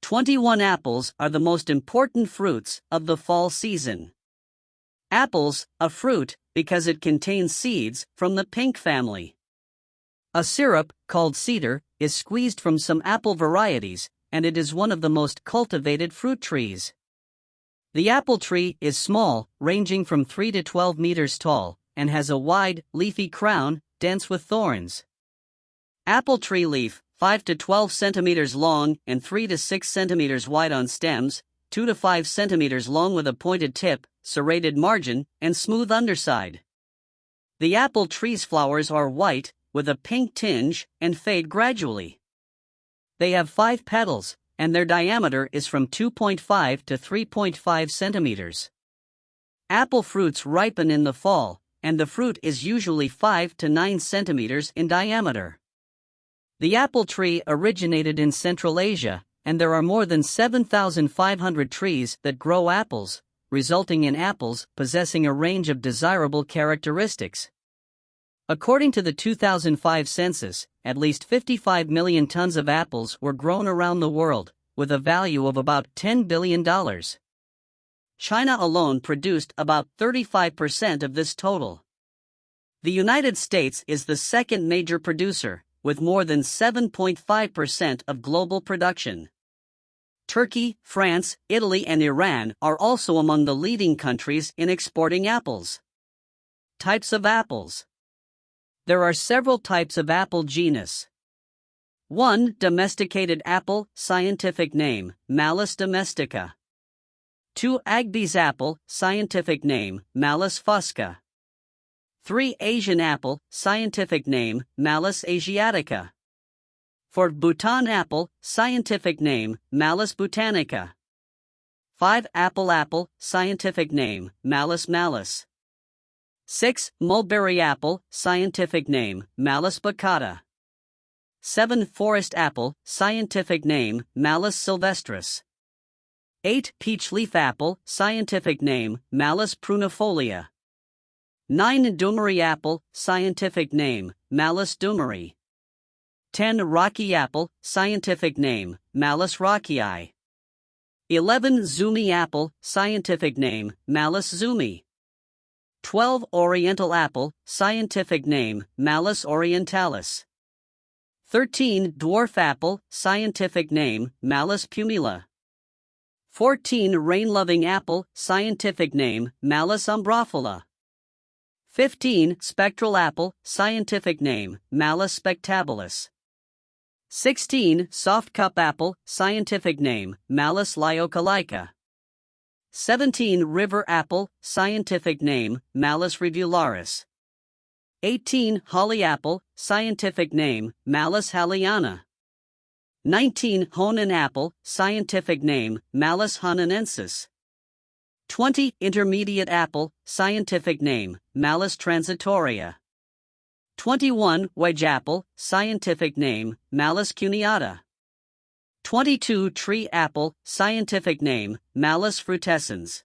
21 apples are the most important fruits of the fall season. Apples, a fruit, because it contains seeds from the pink family. A syrup, called cedar, is squeezed from some apple varieties, and it is one of the most cultivated fruit trees. The apple tree is small, ranging from 3 to 12 meters tall, and has a wide, leafy crown, dense with thorns. Apple tree leaf, 5 to 12 centimeters long and 3 to 6 centimeters wide on stems, 2 to 5 centimeters long with a pointed tip, serrated margin, and smooth underside. The apple tree's flowers are white, with a pink tinge, and fade gradually. They have 5 petals, and their diameter is from 2.5 to 3.5 centimeters. Apple fruits ripen in the fall, and the fruit is usually 5 to 9 centimeters in diameter. The apple tree originated in Central Asia, and there are more than 7,500 trees that grow apples, resulting in apples possessing a range of desirable characteristics. According to the 2005 census, at least 55 million tons of apples were grown around the world, with a value of about $10 billion. China alone produced about 35% of this total. The United States is the second major producer, with more than 7.5% of global production. Turkey, France, Italy, and Iran are also among the leading countries in exporting apples. Types of apples. There are several types of apple genus. 1. Domesticated apple, scientific name, Malus domestica. 2. Agbee's apple, scientific name, Malus fusca. 3. Asian apple, scientific name, Malus asiatica. 4. Bhutan apple, scientific name, Malus botanica. 5. Apple, scientific name, Malus malus. 6. Mulberry apple, scientific name, Malus baccata. 7. Forest apple, scientific name, Malus sylvestris. 8. Peach leaf apple, scientific name, Malus prunifolia. 9. Dumari apple, scientific name, Malus dumari. 10. Rocky apple, scientific name, Malus rockii. 11. Zumi apple, scientific name, Malus zumi. 12. Oriental apple, scientific name, Malus orientalis. 13. Dwarf apple, scientific name, Malus pumila. 14. Rain-loving apple, scientific name, Malus umbrophila. 15. Spectral apple, scientific name, Malus spectabilis. 16. Soft cup apple, scientific name, Malus lyocolaica. 17. River apple, scientific name, Malus rivularis. 18. Holly apple, scientific name, Malus halliana. 19. Honan apple, scientific name, Malus hananensis. 20. Intermediate apple, scientific name, Malus transitoria. 21. Wedge apple, scientific name, Malus cuneata. 22. Tree apple, scientific name, Malus frutescens.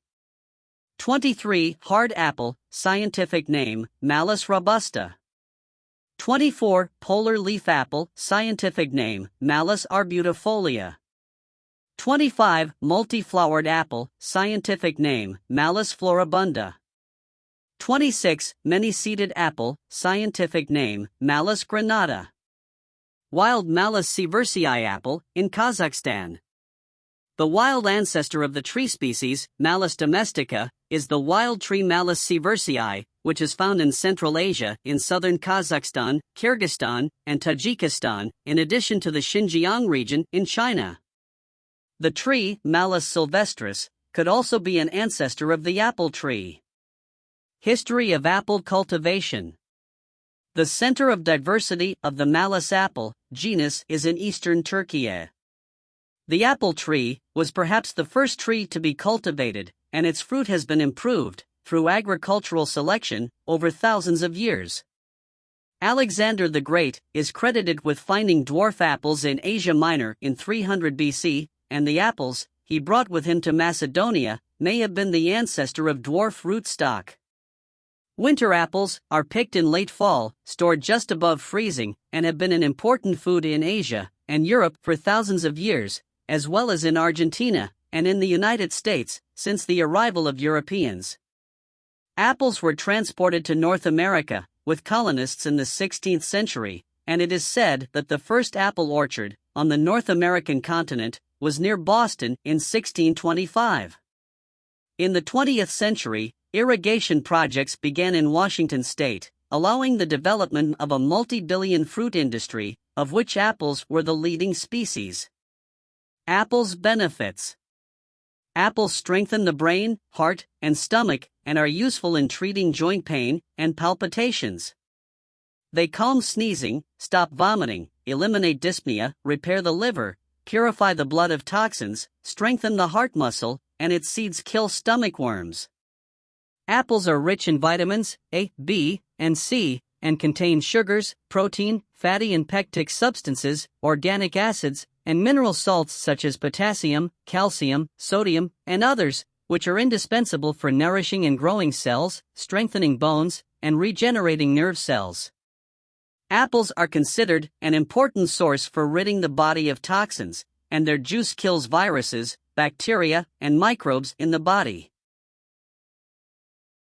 23. Hard apple, scientific name, Malus robusta. 24. Polar leaf apple, scientific name, Malus arbutifolia. 25. Multi-flowered apple, scientific name, Malus floribunda. 26. Many-seeded apple, scientific name, Malus granata. Wild Malus sieversii apple, in Kazakhstan. The wild ancestor of the tree species, Malus domestica, is the wild tree Malus sieversii, which is found in Central Asia in southern Kazakhstan, Kyrgyzstan, and Tajikistan, in addition to the Xinjiang region in China. The tree, Malus sylvestris, could also be an ancestor of the apple tree. History of apple cultivation. The center of diversity of the Malus apple genus is in eastern Turkey. The apple tree was perhaps the first tree to be cultivated, and its fruit has been improved, through agricultural selection, over thousands of years. Alexander the Great is credited with finding dwarf apples in Asia Minor in 300 BC, and the apples he brought with him to Macedonia may have been the ancestor of dwarf rootstock. Winter apples are picked in late fall, stored just above freezing, and have been an important food in Asia and Europe for thousands of years, as well as in Argentina and in the United States, since the arrival of Europeans. Apples were transported to North America with colonists in the 16th century, and it is said that the first apple orchard on the North American continent was near Boston in 1625. In the 20th century, irrigation projects began in Washington state, allowing the development of a multi-billion fruit industry, of which apples were the leading species. Apples' benefits. Apples strengthen the brain, heart, and stomach, and are useful in treating joint pain and palpitations. They calm sneezing, stop vomiting, eliminate dyspnea, repair the liver, purify the blood of toxins, strengthen the heart muscle, and its seeds kill stomach worms. Apples are rich in vitamins A, B, and C, and contain sugars, protein, fatty and pectic substances, organic acids, and mineral salts such as potassium, calcium, sodium, and others, which are indispensable for nourishing and growing cells, strengthening bones, and regenerating nerve cells. Apples are considered an important source for ridding the body of toxins, and their juice kills viruses, bacteria, and microbes in the body.